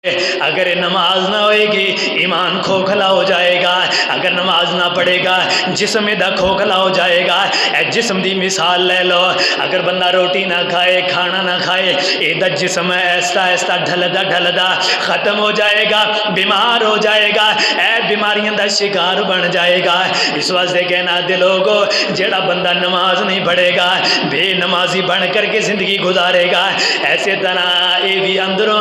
اگر نماز نہ ہوئے گی ایمان کھوکھلا ہو جائے گا. اگر نماز نہ پڑھے گا جسم دا کھوکھلا ہو جائے گا. اے جسم دی مثال لے لو, اگر بندہ روٹی نہ کھائے کھانا نہ کھائے اے دا جسم ایسا ایسا ڈھلدا ختم ہو جائے گا, بیمار ہو جائے گا, اے بیماریاں دا شکار بن جائے گا. اس واسطے کہنا دے لوگو جیڑا بندہ نماز نہیں پڑھے گا بے نمازی بن کر کے زندگی گزارے گا, ایسے طرح اے بھی اندروں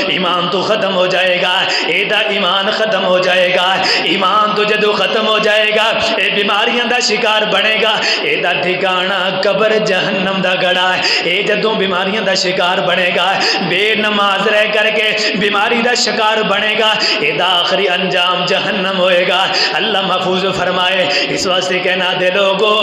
ایمان تو ختم ہو جائے گا. اے دا ایمان ختم ہو جائے گا. ایمان تو جدو ختم ہو جائے گا اے بیماریاں دا شکار بنے گا. اے دا ٹھکانہ قبر جہنم دا گڑا ہے. اے جدو بیماریاں دا شکار بنے گا بے نماز رہ کر کے بیماری دا شکار بنے گا اے دا آخری انجام جہنم ہوئے گا. اللہ محفوظ فرمائے. اس واسطے کہنا دے لوگو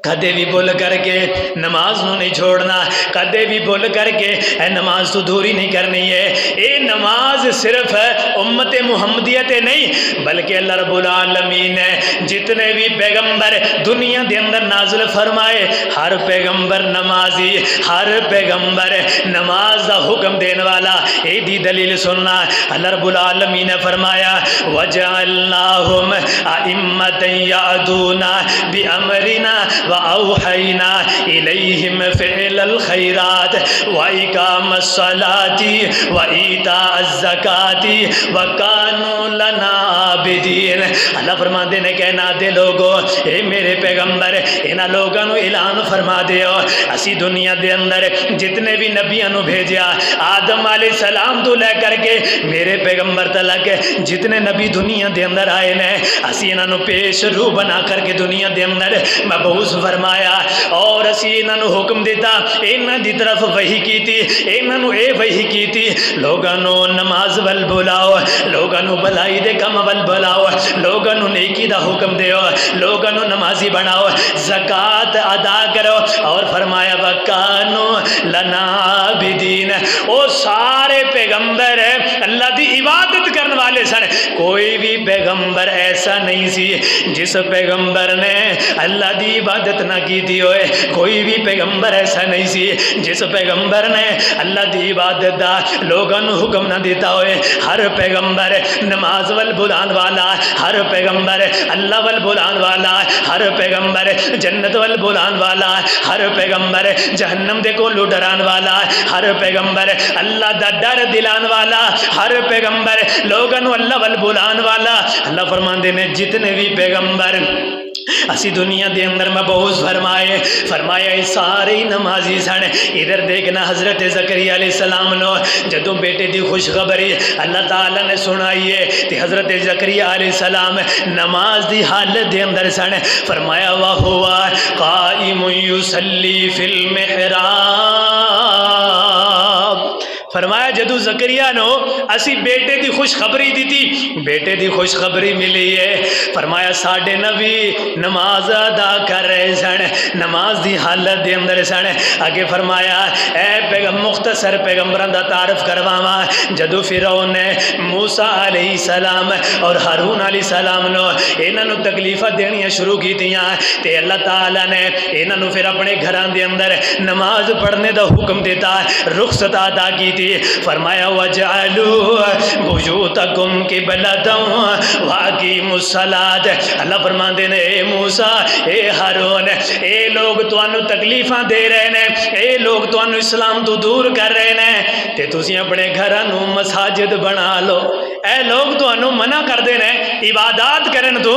کدے بھی بھول کر کے نماز نو نہیں چھوڑنا, کدے بھی بھول کر کے اے نماز تو دوری نہیں کرنی ہے. اے نماز صرف امت محمدیت نہیں بلکہ اللہ رب العالمین نے جتنے بھی پیغمبر دنیا دے اندر نازل فرمائے ہر پیغمبر نمازی, ہر پیغمبر نماز دا حکم دینے والا. اے دی دلیل سننا, اللہ رب العالمین نے فرمایا وَجَعَلْنَاهُمْ أَئِمَّةً يَهْدُونَ بِأَمْرِنَا وَأَوْحَيْنَا إِلَيْهِمْ فِعْلَ الْخَيْرَاتِ وَإِقَامَ الصَّلَاةِ وَإِيتَاءَ الزَّكَاةِ وَكَانُوا لَنَا عَابِدِينَ. اللہ فرماندے نے کہنا دے لوگو اے میرے پیغمبر انہاں لوگاں نو اعلان فرما دیو اسی دنیا دے اندر جتنے بھی نبیاں نو بھیجیا آدم علیہ السلام تو لے کر کے میرے پیغمبر تلک جتنے نبی دنیا دے اندر آئے نے اسی انہاں نو پیش رو بنا کر کے دنیا دے اندر مبعوث فرمایا اور اسی انہاں نو حکم دیتا انہاں دی طرف وحی کیتی انہاں نو اے وحی کیتی لوگاں نو نماز ول بلاؤ, لوگاں نو بھلائی دے کم ول بلاؤ, لوگاں نو نیکی دا حکم دیو, لوگاں نو نمازی بناؤ, زکوٰۃ ادا کرو. اور فرمایا وَكَانُوا لَنَا عَابِدِينَ. او سارے پیغمبر اللہ دی عبادت کرنے والے سن. کوئی بھی پیغمبر ایسا نہیں سی جس پیغمبر نے اللہ دی عبادت نہ کی تھی ہوئے. کوئی بھی پیغمبر ایسا نہیں سی جس پیغمبر نے اللہ دی عبادت دا لوگاں نو حکم نہ دیتا ہوئے. ہر پیغمبر نماز ول بلان والا, ہر پیغمبر اللہ ول بلان والا, ہر پیغمبر جنت ول بلان والا, ہر پیغمبر جہنم دے کو ڈران والا, ہر پیغمبر اللہ دا ڈر دلان والا, ہر پیغمبر لوگاں نو اللہ ول بلان والا. اللہ فرماندے نے جتنے بھی پیغمبر اسی دنیا دے اندر مبعوث فرمائے فرمایا یہ سارے نمازی سن. ادھر دیکھنا حضرت زکریا علیہ السلام نو جدوں بیٹے دی خوشخبری اللہ تعالیٰ نے سنائی ہے تے حضرت زکریا علیہ السلام نماز دی حالت دے اندر سن. فرمایا وَهُوَ قَائِمٌ يُصَلِّي فِي الْمِحْرَابِ. فرمایا جدو زکریا نو اسی بیٹے دی خوشخبری دی تھی, بیٹے دی خوشخبری ملی ہے. فرمایا ساڈے نبی نماز ادا کر رہے سن, نماز دی حالت دے اندر سن. آگے فرمایا اے مختصر پیغمبران دا تعارف کرواواں. جدو فرعون نے موسیٰ علیہ السلام اور ہارون علیہ السلام نو انہاں نو تکلیفاں دینیاں شروع کیتیاں تے اللہ تعالیٰ نے انہاں نو پھر اپنے گھراں دے اندر نماز پڑھنے دا حکم دیتا, رخصت ادا کی تھی. فرمایا وَجَعَلُوا بُيُوتَكُمْ قِبْلَةً وَأَقِيمُوا الصَّلَاةَ. اللہ فرماندے نے اے موسیٰ اے ہارون اے لوگ تانوں تکلیفاں دے رہے نے, اے لوگ تانوں اسلام تو دور کر رہے نے تے تسی اپنے گھراں نو مساجد بنا لو. اے لوگ تانوں منع کر دے نے عبادات کرن تو,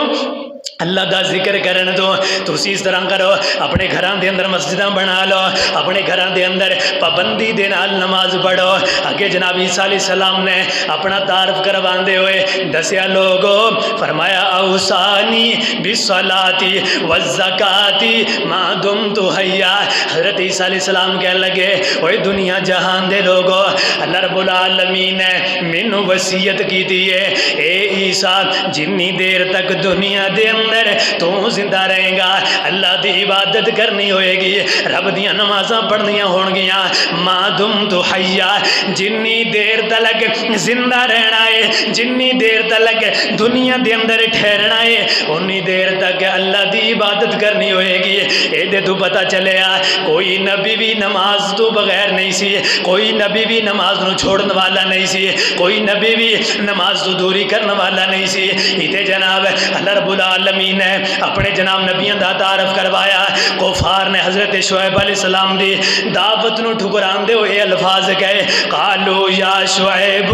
اللہ دا ذکر کرن تو اسی اس طرح کرو اپنے گھران دے اندر مسجداں بنا لو, اپنے گھران دے اندر پابندی دے نال نماز پڑھو. اگے جناب عیسیٰ علیہ السلام نے اپنا تعارف کروان دے ہوئے دسیا لوگو فرمایا اوصانی بالصلاۃ والزکاۃ ما دمت حیا. حضرت عیسیٰ علیہ السلام کہنے لگے اوے دنیا جہان دے لوگو اللہ رب العالمین نے مینوں وصیت کی دی ہے اے عیسیٰ جنی دیر تک دنیا دے اندر تو زندہ رہے گا، اللہ دی عبادت کرنی ہوئے گی، رب دیاں نمازاں پڑھنیاں ہون گیاں، ما دمت حیا، جنی دیر تلک زندہ رہنا ہے، جنی دیر تلک دنیا دے اندر ٹھہرنا ہے، انی دیر تک اللہ دی عبادت کرنی ہوئے گی۔ اے دے تو پتہ چلیا کوئی نبی بھی نماز تو بغیر نہیں سی، کوئی نبی بھی نماز نو چھوڑن والا نہیں سی، کوئی نبی بھی نماز تو دوری کرنے والا نہیں سی۔ ایتے جناب اللہ رب العالمین نے اپنے جناب نبیوں دا تعارف کروایا۔ کفار نے حضرت شعیب علیہ السلام دی دعوت نو ٹھکران دے ہوئے الفاظ کہے، قالو یا شعیب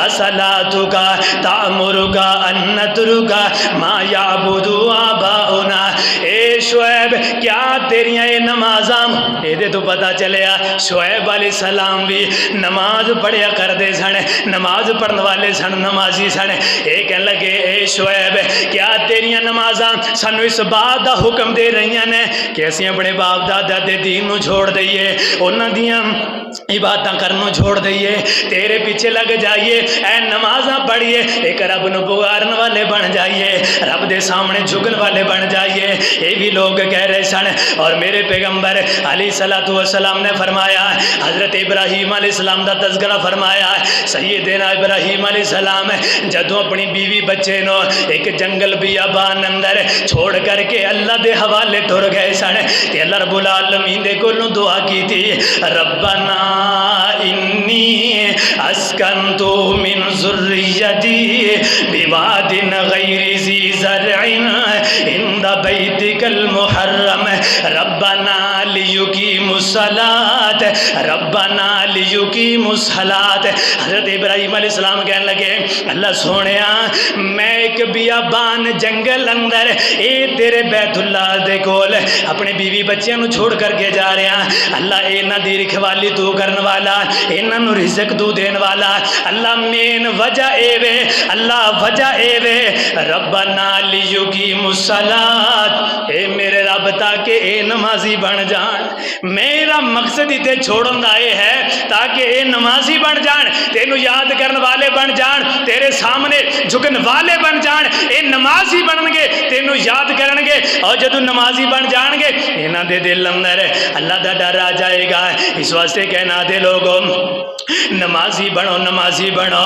اصلاتک تأمرک ان نترک ما یعبد آباؤنا، اے شعیب کیا تیریاں یہ نمازاں، اے دے تو پتہ چلیا شعیب علیہ السلام بھی نماز پڑھیا کر دے سن، نماز پڑھنے والے سن، نمازی سن۔ اے کہنے لگے اے شعیب کیا تیریاں نمازاں سانو اس بات دا حکم دے رہی ہیں کہ اسی اپنے باپ دادا دے دین نو چھوڑ دئیے، انہاں دیاں عبادتاں کرنو چھوڑ دئیے، تیرے پیچھے لگ جائیے، اے نمازاں پڑھیے، ایک رب نو پکارن والے بن جائیے، رب دے سامنے جھکن والے بن جائیے۔ یہ بھی لوگ کہہ رہے سن، اور میرے پیغمبر علیہ السلام نے فرمایا، حضرت ابراہیم علیہ السلام دا تذکرہ فرمایا، سیدنا ابراہیم علیہ السلام جدوں اپنی بیوی بچے نو ایک جنگل بیابان اندر چھوڑ کر کے اللہ دے حوالے ٹر گئے سن، تے اللہ رب العالمین دے کولوں دعا کی تھی، ربنا انی اسکنت من ذریتی بواد غیر ذی زرع عند بیتک المحرم ربنا لیقیموا الصلاۃ، ربنا لیقیموا الصلاۃ۔ حضرت ابراہیم علیہ السلام کہنے لگے اللہ سونیا میں ایک بیابان جنگل اندر اے تیرے بیت اللہ دے کول اپنے بیوی بچیاں نو چھوڑ کر کے جا رہے ہیں، اللہ انہاں دی رکھوالی تو کرن والا، انہاں نو رزق تو دین والا، اللہ مین وجہ اے وے، اللہ وجہ اے وے، ربنا لیقیموا الصلاۃ، اے میرے رب تاکہ اے نمازی بن جان، میرا مقصد تے چھوڑن دا اے ہے تاکہ اے نمازی بن جان، تینو یاد کرن والے بن جان، تیرے سامنے جھکن والے بن جان، اے نمازی بنن گے تینو یاد کرن گے، اور جدو نمازی بن جان گے انہاں دے دل اندر اللہ دا ڈر آ جائے گا۔ اس واسطے کہنا دے لوگوں نمازی بنو، نمازی بنو۔